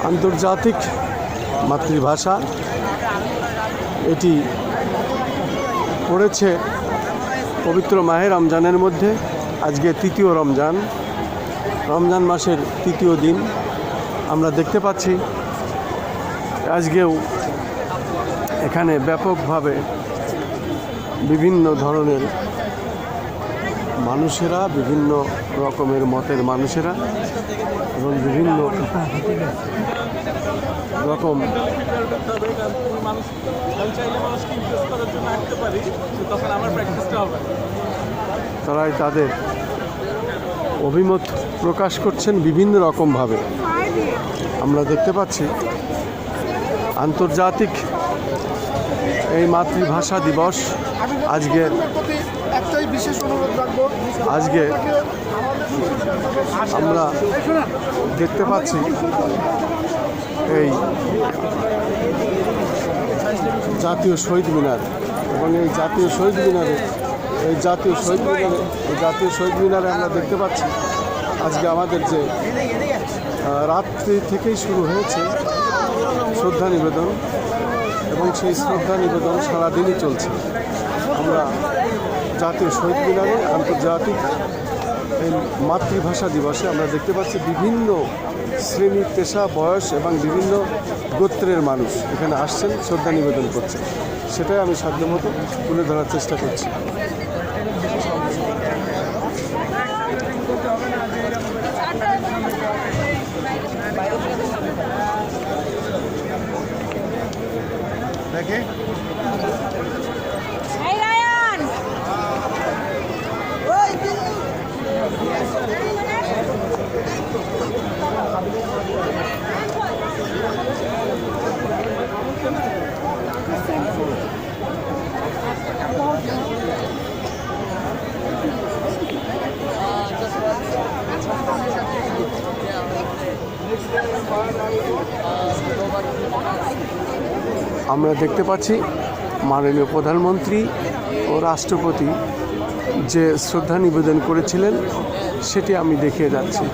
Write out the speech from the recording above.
আন্তর্জাতিক মাতৃভাষা এটি পড়েছে পবিত্র মাহে রমজানের মধ্যে। আজকে তৃতীয় রমজান মাসের তৃতীয় দিন। আমরা দেখতে পাচ্ছি আজকেও এখানে ব্যাপকভাবে বিভিন্ন ধরনের মানুষেরা, বিভিন্ন রকমের মতের মানুষেরা এবং বিভিন্ন রকম তারাই তাদের অভিমত প্রকাশ করছেন বিভিন্ন রকমভাবে। আমরা দেখতে পাচ্ছি আন্তর্জাতিক এই মাতৃভাষা দিবস আজকে আমরা দেখতে পাচ্ছি এই জাতীয় শহীদ মিনার এবং এই জাতীয় শহীদ মিনারে আমরা দেখতে পাচ্ছি আজকে আমাদের যে রাত্রি থেকেই শুরু হয়েছে শ্রদ্ধা নিবেদন এবং সেই শ্রদ্ধা নিবেদন সারাদিনই চলছে। আমরা জাতীয় শহীদ মিনারে আন্তর্জাতিক এই মাতৃভাষা দিবসে আমরা দেখতে পাচ্ছি বিভিন্ন শ্রেণী, পেশা, বয়স এবং বিভিন্ন গোত্রের মানুষ এখানে আসছেন, শ্রদ্ধা নিবেদন করছেন। সেটাই আমি সাধ্যমতো তুলে ধরার চেষ্টা করছি। দেখে আমরা দেখতে পাচ্ছি মাননীয় প্রধানমন্ত্রী ও রাষ্ট্রপতি যে শ্রদ্ধা নিবেদন করেছিলেন সেটি আমি দেখিয়ে যাচ্ছি।